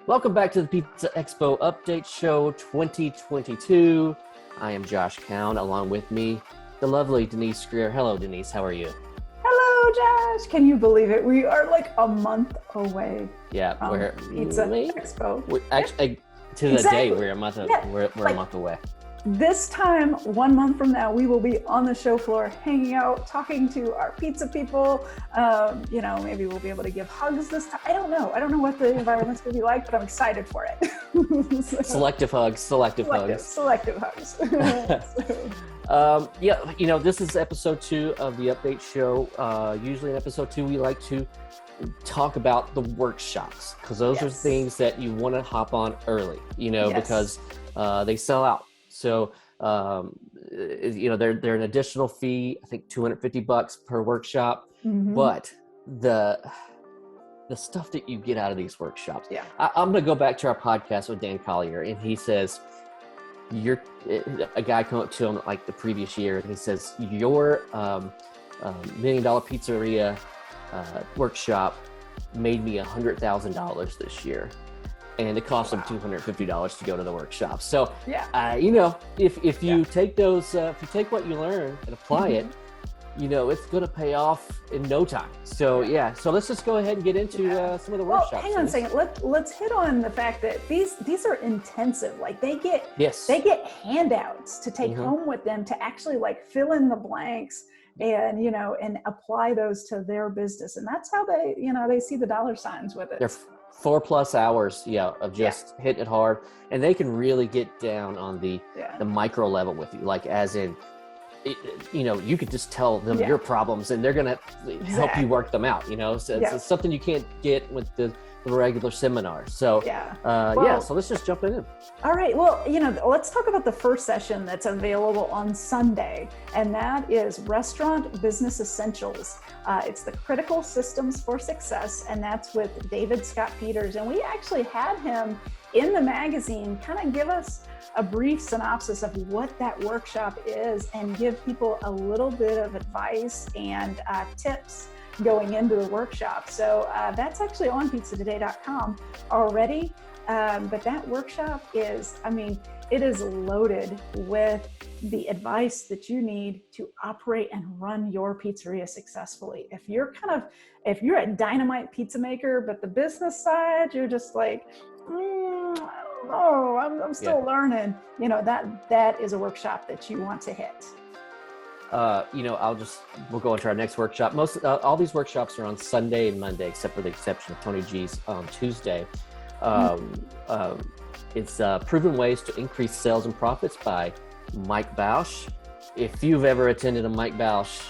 Welcome back to the Pizza Expo Update Show 2022. I am Josh Cowan, along with me, the lovely Denise Greer. Hello, Denise. How are you? Hello, Josh. Can you believe it? We are like a month away. Yeah, we're Pizza Expo. We're actually to the day we're a month. We're a month away. This time, 1 month from now, we will be on the show floor, hanging out, talking to our pizza people. Maybe we'll be able to give hugs this time. I don't know. I don't know what the environment's going to be like, but I'm excited for it. Selective hugs. Selective hugs. This is episode 2 of the update show. Usually in episode 2, we like to talk about the workshops because those are things that you want to hop on early, because they sell out. So, they're an additional fee, I think $250 per workshop, but the stuff that you get out of these workshops. Yeah. I'm going to go back to our podcast with Dan Collier, and he says, a guy came up to him like the previous year, and he says, your $1 million pizzeria workshop made me $100,000 this year. And it cost them $250 to go to the workshop. So, if you take those, if you take what you learn and apply it, it's going to pay off in no time. So, so let's just go ahead and get into some of the workshops. Well, hang on a second. Let's hit on the fact that these are intensive. Like they get handouts to take home with them to actually like fill in the blanks and and apply those to their business. And that's how they see the dollar signs with it. They're 4+ hours, of just hitting it hard, and they can really get down on the micro level with you, like as in, you could just tell them your problems, and they're gonna help you work them out. So it's something you can't get with the regular seminar. So so let's just jump in. All right. Well, let's talk about the first session that's available on Sunday, and that is Restaurant Business Essentials. It's the Critical Systems for Success, and that's with David Scott Peters. And we actually had him in the magazine kind of give us a brief synopsis of what that workshop is and give people a little bit of advice and tips going into the workshop. So that's actually on pizzatoday.com already. But that workshop is, it is loaded with the advice that you need to operate and run your pizzeria successfully. If you're a dynamite pizza maker, but the business side, you're just like, I don't know, I'm still learning. That is a workshop that you want to hit. We'll go into our next workshop. All these workshops are on Sunday and Monday, except for the exception of Tony G's on Tuesday. It's Proven Ways to Increase Sales and Profits by Mike Bausch. If you've ever attended a Mike Bausch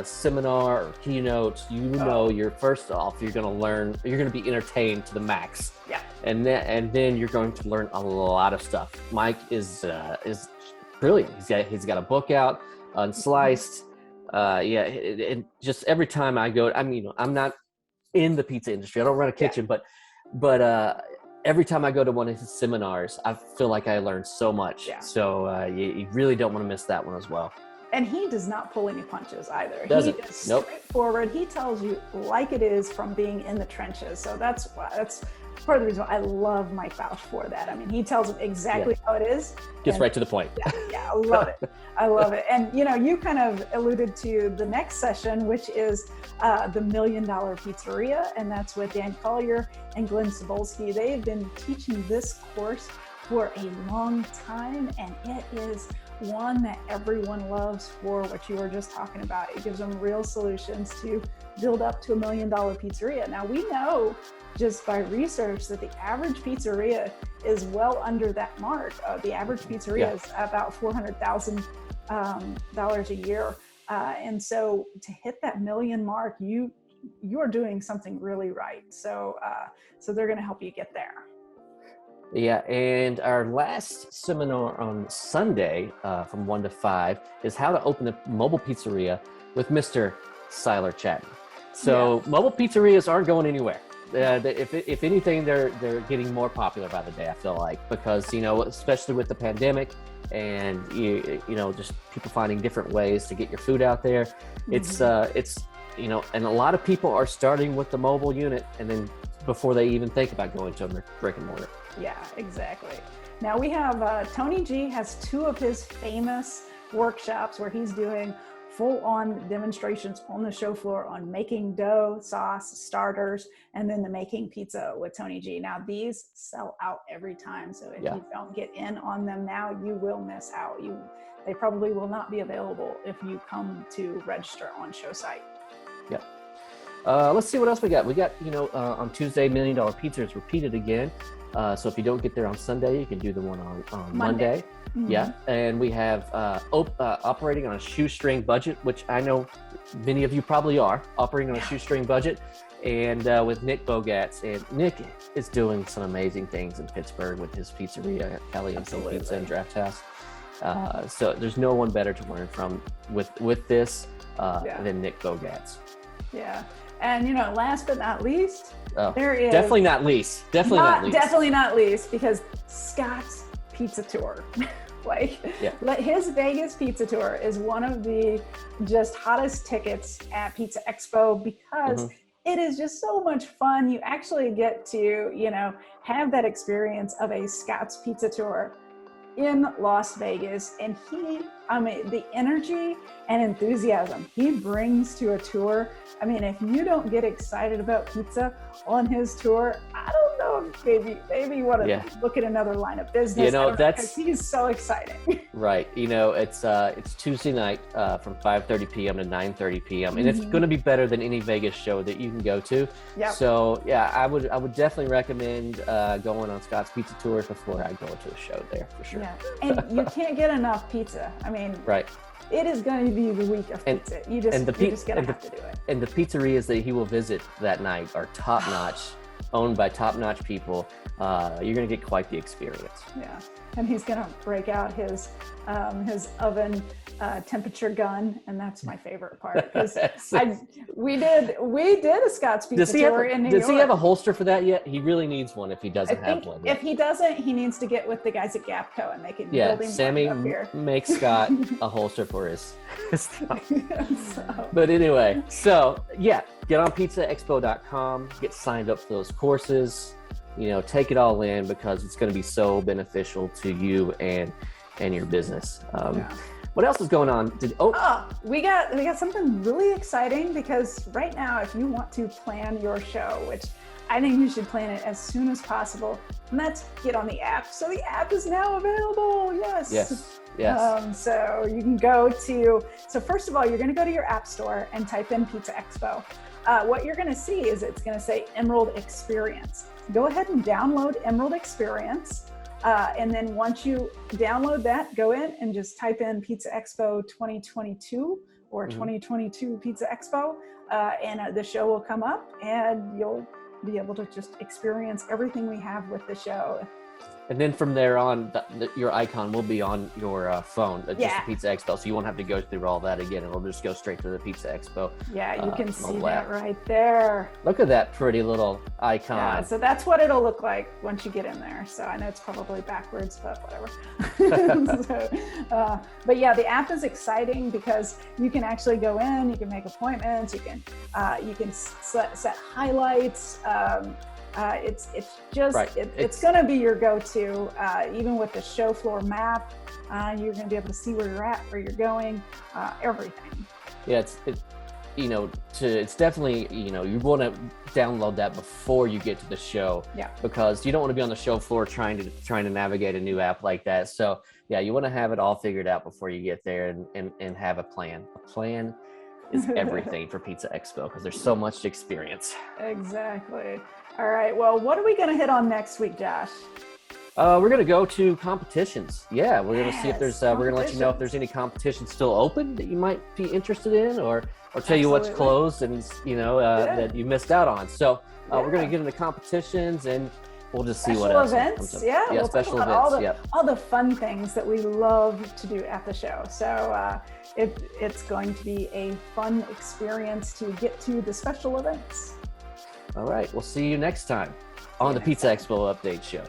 seminar or keynote, you're first off, you're going to be entertained to the max. Yeah. And then you're going to learn a lot of stuff. Mike is brilliant. He's got a book out, Unsliced. And just every time I go, I'm not in the pizza industry. I don't run a kitchen, but every time I go to one of his seminars, I feel like I learned so much. Yeah. So you really don't want to miss that one as well. And he does not pull any punches either. Doesn't. He is straightforward. He tells you like it is from being in the trenches. So that's part of the reason why I love Mike Bausch for that. he tells them exactly how it is. Gets right to the point. Yeah, I love it. I love it. And, you kind of alluded to the next session, which is the $1 Million Pizzeria. And that's with Dan Collier and Glenn Cebulski. They've been teaching this course for a long time, and it is one that everyone loves for what you were just talking about. It gives them real solutions to build up to $1 million pizzeria. Now, we know just by research that the average pizzeria is well under that mark. The average pizzeria is about $400,000 a year. And so to hit that million mark, you are doing something really right. So they're going to help you get there. Yeah, and our last seminar on Sunday from 1 to 5 is how to open a mobile pizzeria with Mr. Siler Chatton. So mobile pizzerias aren't going anywhere. If anything, they're getting more popular by the day, I feel like, because, especially with the pandemic and, just people finding different ways to get your food out there. Mm-hmm. It's and a lot of people are starting with the mobile unit and then before they even think about going to a brick and mortar. Yeah, exactly. Now we have Tony G has 2 of his famous workshops where he's doing full-on demonstrations on the show floor on making dough, sauce, starters, and then the making pizza with Tony G. Now these sell out every time, so if you don't get in on them now, you will miss out. They probably will not be available if you come to register on show site. Yep. Let's see what else we got. We got, on Tuesday, $1 Million Pizza is repeated again. So if you don't get there on Sunday, you can do the one on Monday. Mm-hmm. Yeah, and we have operating on a shoestring budget, which I know many of you probably are operating on a shoestring budget, and with Nick Bogatz. And Nick is doing some amazing things in Pittsburgh with his pizzeria, Caliente Pizza and Draft House. So there's no one better to learn from with this than Nick Bogatz. Yeah, and last but not least, there is definitely not least, definitely not least, because Scott's Pizza Tour. His Vegas Pizza Tour is one of the just hottest tickets at Pizza Expo because it is just so much fun. You actually get to, have that experience of a Scott's Pizza Tour in Las Vegas. And the energy and enthusiasm he brings to a tour. I mean, if you don't get excited about pizza on his tour, I don't know, maybe you want to look at another line of business. Because he's so exciting. Right. It's Tuesday night from 5:30 p.m. to 9:30 p.m. and it's going to be better than any Vegas show that you can go to. Yep. So I would definitely recommend going on Scott's Pizza Tours before I go to a show there for sure. Yeah. And you can't get enough pizza. I mean, right. It is going to be the week of pizza. You're just going to have to do it. And the pizzerias that he will visit that night are top-notch, owned by top-notch people. You're going to get quite the experience. Yeah, and he's going to break out his oven temperature gun, and that's my favorite part. Because we did a Scott's Pizza Tour in New York. Does he have a holster for that yet? He really needs one if he doesn't have one. If he doesn't, he needs to get with the guys at Gapco, and they can build him Sammy up here. Makes Scott a holster for his stuff. But anyway, get on pizzaexpo.com, get signed up for those courses. Take it all in because it's going to be so beneficial to you and your business. What else is going on? We got something really exciting because right now, if you want to plan your show, which I think you should plan it as soon as possible, and that's get on the app. So the app is now available. Yes. So you can so first of all, you're going to go to your app store and type in Pizza Expo. What you're going to see is it's going to say Emerald Experience. Go ahead and download Emerald Experience. And then once you download that, go in and just type in Pizza Expo 2022 or 2022 Pizza Expo, and the show will come up and you'll be able to just experience everything we have with the show. And then from there on, your icon will be on your phone, just the Pizza Expo. So you won't have to go through all that again. It'll just go straight to the Pizza Expo. Yeah, you can see that right there. Look at that pretty little icon. Yeah, so that's what it'll look like once you get in there. So I know it's probably backwards, but whatever. But yeah, the app is exciting because you can actually go in, you can make appointments, you can set highlights. It's going to be your go-to, even with the show floor map. You're going to be able to see where you're at, where you're going, everything. Yeah, it's definitely, you want to download that before you get to the show, because you don't want to be on the show floor trying to navigate a new app like that. So you want to have it all figured out before you get there and have a plan. A plan is everything for Pizza Expo because there's so much to experience. Exactly. All right. Well, what are we going to hit on next week, Josh? We're going to go to competitions. Yeah, we're going to see if there's. We're going to let you know if there's any competitions still open that you might be interested in, or tell you what's closed and that you missed out on. So we're going to get into competitions and we'll just see what else events. Comes up. Yeah, we'll special events. All the fun things that we love to do at the show. So it's going to be a fun experience to get to the special events. All right. We'll see you next time on the Pizza Expo Update Show.